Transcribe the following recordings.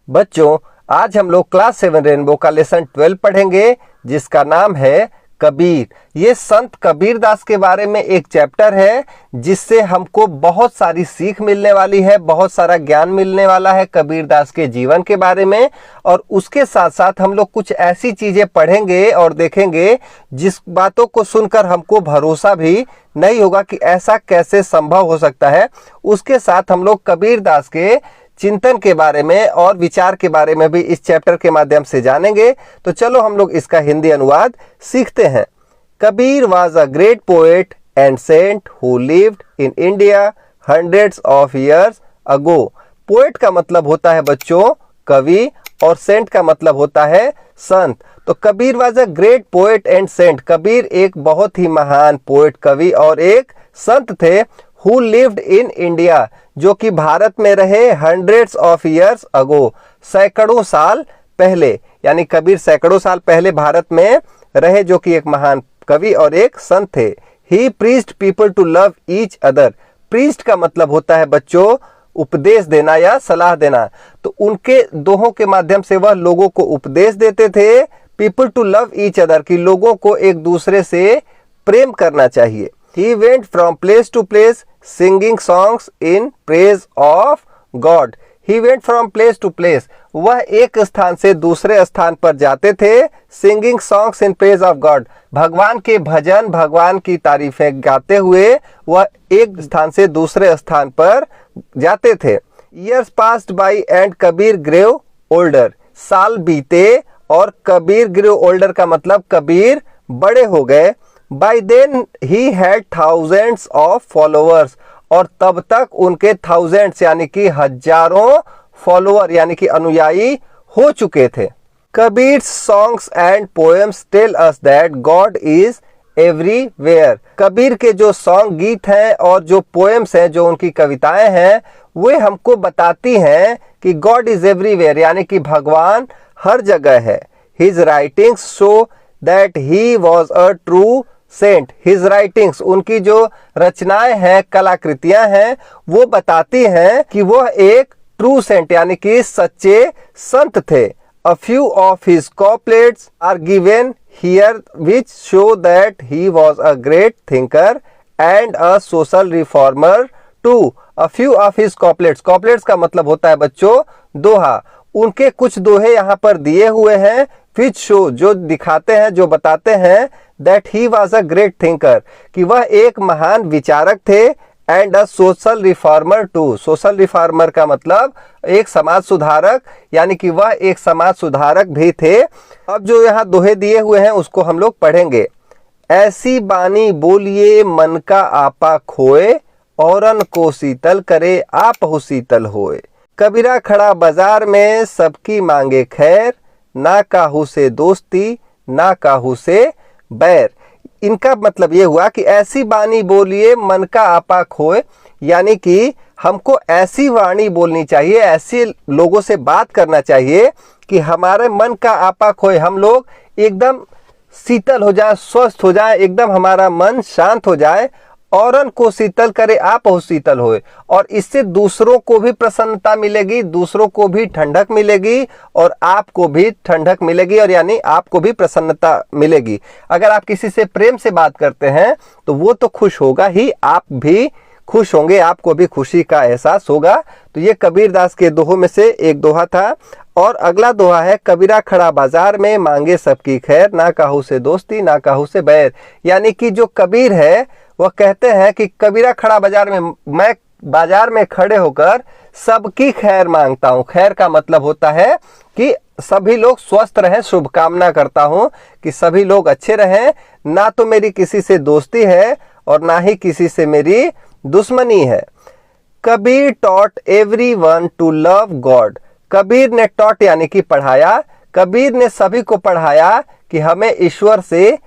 बच्चों, आज हम लोग क्लास 7 रेनबो का लेसन 12 पढ़ेंगे जिसका नाम है कबीर। ये संत कबीर दास के बारे में एक चैप्टर है जिससे हमको बहुत सारी सीख मिलने वाली है, बहुत सारा ज्ञान मिलने वाला है कबीर दास के जीवन के बारे में। और उसके साथ साथ हम लोग कुछ ऐसी चीजें पढ़ेंगे और देखेंगे जिस बातों को सुनकर हमको भरोसा भी नहीं होगा कि ऐसा कैसे संभव हो सकता है। उसके साथ हम लोग कबीर दास के चिंतन के बारे में और विचार के बारे में भी इस चैप्टर के माध्यम से जानेंगे। तो चलो हम लोग इसका हिंदी अनुवाद सीखते हैं। Kabir was a great poet and saint who lived in India hundreds of years ago. Poet का मतलब होता है बच्चों कवि और सेंट का मतलब होता है संत। तो Kabir was a great poet and saint. Kabir एक बहुत ही महान पोएट कवि और एक संत थे। हु लिव्ड इन इंडिया, जो कि भारत में रहे हंड्रेड्स ऑफ ईयर्स अगो, सैकड़ों साल पहले। यानी कबीर सैकड़ों साल पहले भारत में रहे, जो कि एक महान कवि और एक संत थे। He preached people to love each other. Preached का मतलब होता है बच्चों उपदेश देना या सलाह देना। तो उनके दोहों के माध्यम से वह लोगों को उपदेश देते थे, people to love each other, कि लोगों को एक दूसरे से प्रेम करना चाहिए। He went from place to place singing songs in praise of God. He went from place to place. वह एक स्थान से दूसरे स्थान पर जाते थे, singing songs in praise of God. भगवान के भजन, भगवान की तारीफें गाते हुए वह एक स्थान से दूसरे स्थान पर जाते थे। Years passed by and Kabir grew older. साल बीते और कबीर grew older का मतलब कबीर बड़े हो गए। By then he had thousands of followers. और तब तक उनके thousands यानी कि हजारों फॉलोअर यानी कि अनुयायी हो चुके थे। Kabir songs and poems tell us that God is everywhere. Kabir के जो सॉन्ग गीत हैं और जो पोएम्स हैं, जो उनकी कविताएं हैं, वे हमको बताती हैं कि God is everywhere यानी कि भगवान हर जगह है। His writings show that he was a true saint. His writings, उनकी जो रचनाएं हैं, कलाकृतियां हैं, वो बताती हैं कि वह एक ट्रू सेंट यानी कि सच्चे संत थे। A few of his couplets are given here which show that he was a great thinker and a social reformer too. A few of his couplets, couplets का मतलब होता है बच्चों दोहा। उनके कुछ दोहे यहाँ पर दिए हुए हैं, विच शो, जो दिखाते हैं, जो बताते हैं that he was a great thinker, कि वह एक महान विचारक थे, and a social reformer too. Social reformer का मतलब एक समाज सुधारक, यानी कि वह एक समाज सुधारक भी थे। अब जो यहाँ दोहे दिए हुए हैं उसको हम लोग पढ़ेंगे। ऐसी बानी बोलिए मन का आपा खोए, औरन को शीतल करे आपहु शीतल होए। कबीरा खड़ा बाजार में सबकी मांगे खैर, ना काहू से दोस्ती ना काहू से बैर। इनका मतलब ये हुआ कि ऐसी बानी बोलिए मन का आपा खोए, यानी कि हमको ऐसी वाणी बोलनी चाहिए, ऐसे लोगों से बात करना चाहिए कि हमारे मन का आपा खोए, हम लोग एकदम शीतल हो जाए, स्वस्थ हो जाए, एकदम हमारा मन शांत हो जाए। औरन को शीतल करे आपहु शीतल होए, और इससे दूसरों को भी प्रसन्नता मिलेगी, दूसरों को भी ठंडक मिलेगी और आपको भी ठंडक मिलेगी, और यानी आपको भी प्रसन्नता मिलेगी। अगर आप किसी से प्रेम से बात करते हैं तो वो तो खुश होगा ही, आप भी खुश होंगे, आपको भी खुशी का एहसास होगा। तो ये कबीर दास के दोहों में से एक दोहा था। और अगला दोहा है, कबीरा खड़ा बाजार में मांगे सबकी खैर, ना काहू से दोस्ती ना काहू से बैर। यानी कि जो कबीर है वह कहते हैं कि कबीरा खड़ा बाजार में, मैं बाजार में खड़े होकर सबकी खैर मांगता हूँ। खैर का मतलब होता है कि सभी लोग स्वस्थ रहें, शुभकामना करता हूँ कि सभी लोग अच्छे रहें। ना तो मेरी किसी से दोस्ती है और ना ही किसी से मेरी दुश्मनी है। Kabir taught everyone to love God. Kabir ने टॉट यानी कि पढ़ाया, कबीर ने सभी को पढ़ाया कि हमें ईश्वर से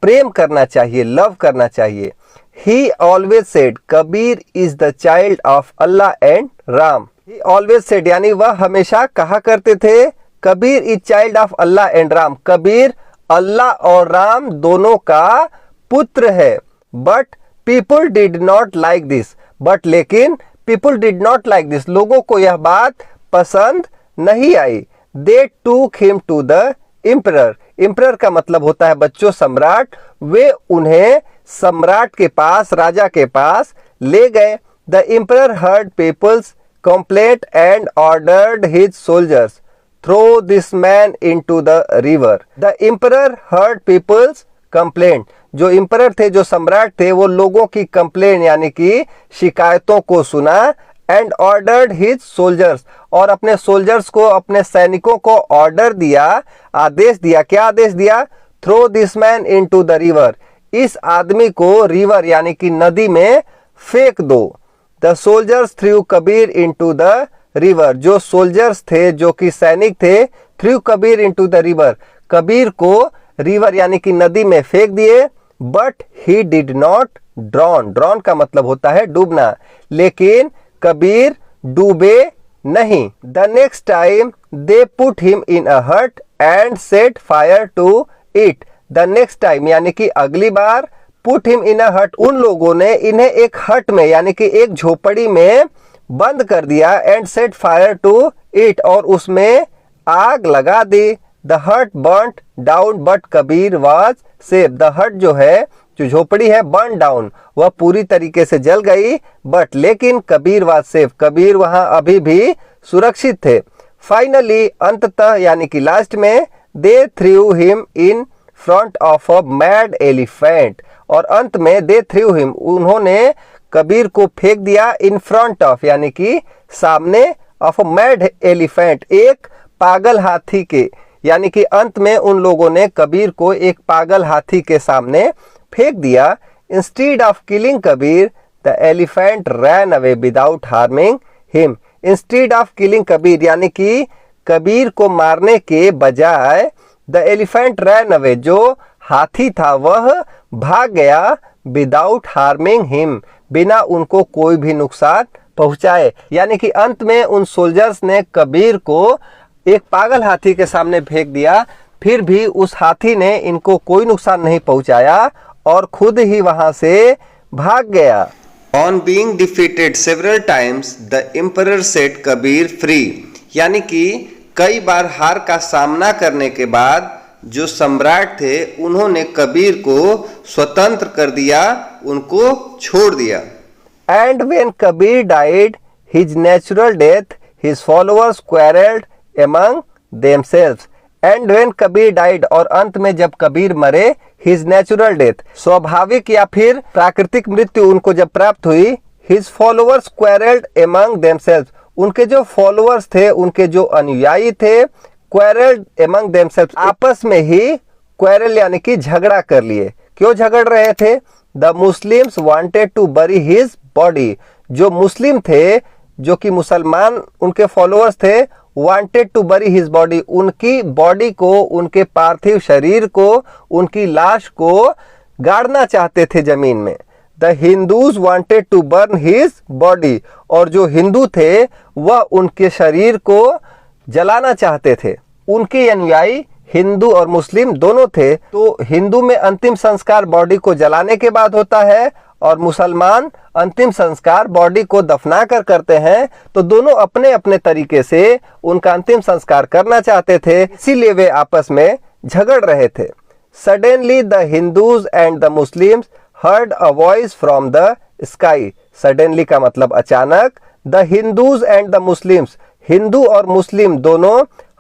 प्रेम करना चाहिए, लव करना चाहिए। He always said, Kabir is the child of Allah and Ram. He always said यानी वह हमेशा कहा करते थे, Kabir is child of Allah and Ram. Kabir Allah और राम दोनों का पुत्र है। But people did not like this, but लेकिन people did not like this, लोगों को यह बात पसंद नहीं आई। They took him to the emperor. Emperor का मतलब होता है बच्चों सम्राट। वे उन्हें सम्राट के पास, राजा के पास ले गए। The emperor heard people's complaint and ordered his soldiers throw this man into the river. The emperor heard people's complaint. जो एम्परर थे, जो सम्राट थे, वो लोगों की कंप्लेंट यानी कि शिकायतों को सुना। एंड ऑर्डर्ड हिज सोल्जर्स, और अपने सोल्जर्स को, अपने सैनिकों को ऑर्डर दिया, आदेश दिया। क्या आदेश दिया? Throw this man into the river. इस आदमी को रिवर यानी कि नदी में फेंक दो। The soldiers threw Kabir into the river. जो सोल्जर्स थे, जो कि सैनिक थे, threw Kabir into the river, Kabir को रिवर यानी कि नदी में फेंक दिए। But he did not drown. Drown का मतलब होता है डूबना, लेकिन कबीर डूबे नहीं। The next time they put him in a hut and set fire to it. The next time यानी कि अगली बार, पुट हिम इन अ हट, उन लोगों ने इन्हें एक हट में यानी कि एक झोपड़ी में बंद कर दिया। And set fire to it, और उसमें आग लगा दी। The hut burnt down but Kabir was safe. The hut जो है, जो झोपड़ी है, बर्न डाउन, वह पूरी तरीके से जल गई। बट लेकिन कबीर वाज सेफ, कबीर वहां अभी भी सुरक्षित थे। फाइनली, अंततः यानी कि लास्ट में, they threw him in front of a mad elephant. और अंत में दे थ्रू हिम, उन्होंने कबीर को फेंक दिया इन फ्रंट ऑफ यानी कि सामने, ऑफ अ मैड एलिफेंट, एक पागल हाथी के। यानी कि अंत में उन लोगों ने कबीर को एक पागल हाथी के सामने फेंक दिया। Instead of killing Kabir the elephant ran away without harming him. Instead of killing Kabir यानी कि कबीर को मारने के बजाय द एलिफेंट रैन अवे, जो हाथी था वह भाग गया। विदाउट हार्मिंग हिम, बिना उनको कोई भी नुकसान पहुंचाए। यानी कि अंत में उन सोल्जर्स ने कबीर को एक पागल हाथी के सामने फेंक दिया, फिर भी उस हाथी ने इनको कोई नुकसान नहीं पहुंचाया और खुद ही वहां से भाग गया। On being defeated several times the emperor set Kabir free. यानी कि कई बार हार का सामना करने के बाद जो सम्राट थे, उन्होंने कबीर को स्वतंत्र कर दिया, उनको छोड़ दिया। And when Kabir died his natural death his followers quarrelled among themselves। And when Kabir died, और अंत में जब कबीर मरे, हिज नेचुरल डेथ, स्वाभाविक या फिर प्राकृतिक मृत्यु उनको जब प्राप्त हुई, his followers quarrelled among themselves, उनके जो फॉलोअर्स थे, उनके जो अनुयायी थे, क्वेरल्ड among themselves, आपस में ही क्वेरल यानी कि झगड़ा कर लिए। क्यों झगड़ रहे थे? The Muslims wanted to bury his body. जो मुस्लिम थे, जो कि मुसलमान उनके फॉलोअर्स थे, wanted to bury his body, उनकी बॉडी को, उनके पार्थिव शरीर को, उनकी लाश को गाड़ना चाहते थे जमीन में। The Hindus wanted to burn his body, और जो हिंदू थे वह उनके शरीर को जलाना चाहते थे। उनके अनुयायी हिंदू और मुस्लिम दोनों थे। तो हिंदू में अंतिम संस्कार बॉडी को जलाने के बाद होता है, और मुसलमान अंतिम संस्कार बॉडी को दफना कर करते हैं। तो दोनों अपने अपने तरीके से उनका अंतिम संस्कार करना चाहते थे, इसीलिए वे आपस में झगड़ रहे थे। Suddenly the Hindus and the Muslims heard a voice from the sky. Suddenly का मतलब अचानक। The Hindus and the Muslims, Hindu और मुस्लिम दोनों,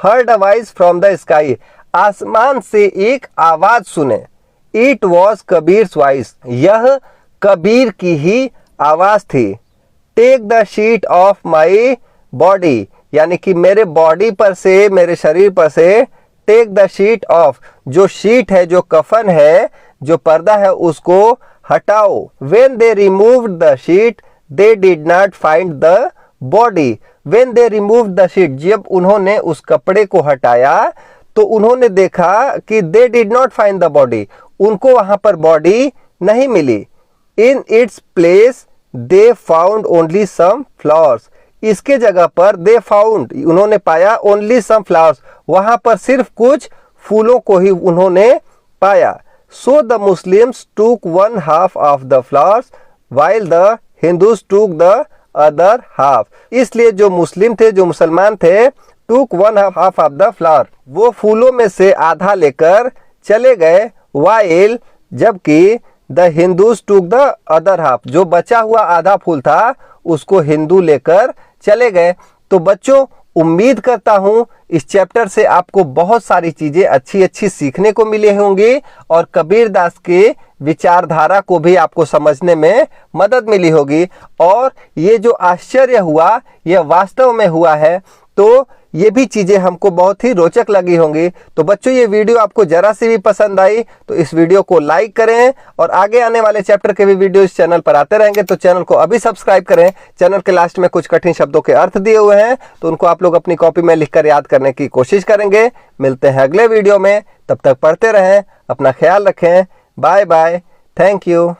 heard a voice from the sky, आसमान से एक आवाज सुने। इट वॉज कबीर्स वॉइस, यह कबीर की ही आवाज थी। Take the sheet off my body, यानी कि मेरे बॉडी पर से, मेरे शरीर पर से, टेक द शीट ऑफ, जो शीट है, जो कफन है, जो पर्दा है, उसको हटाओ। When they removed the sheet they did not find the body. When they removed the sheet, जब उन्होंने उस कपड़े को हटाया तो उन्होंने देखा कि they did not find the body, उनको वहां पर बॉडी नहीं मिली। In its place they found only some flowers, इसके जगह पर दे फाउंड, उन्होंने पाया, ओनली सम फ्लावर्स, वहां पर सिर्फ कुछ फूलों को ही उन्होंने पाया। सो द मुस्लिम्स टूक one half of the flowers while the Hindus took the other half. इसलिए जो मुस्लिम थे, जो मुसलमान थे, टूक one half of the flower, वो फूलों में से आधा लेकर चले गए, वाइल जबकि the Hindus took the other half, जो बचा हुआ आधा फूल था उसको हिंदू लेकर चले गए। तो बच्चों उम्मीद करता हूं इस चैप्टर से आपको बहुत सारी चीजें अच्छी अच्छी सीखने को मिली होंगी और कबीर दास के विचारधारा को भी आपको समझने में मदद मिली होगी। और ये जो आश्चर्य हुआ यह वास्तव में हुआ है, तो ये भी चीजें हमको बहुत ही रोचक लगी होंगी। तो बच्चों ये वीडियो आपको जरा सी भी पसंद आई तो इस वीडियो को लाइक करें और आगे आने वाले चैप्टर के भी वीडियो इस चैनल पर आते रहेंगे, तो चैनल को अभी सब्सक्राइब करें। चैनल के लास्ट में कुछ कठिन शब्दों के अर्थ दिए हुए हैं, तो उनको आप लोग अपनी कॉपी में लिखकर याद करने की कोशिश करेंगे। मिलते हैं अगले वीडियो में, तब तक पढ़ते रहें, अपना ख्याल रखें। Bye bye, thank you.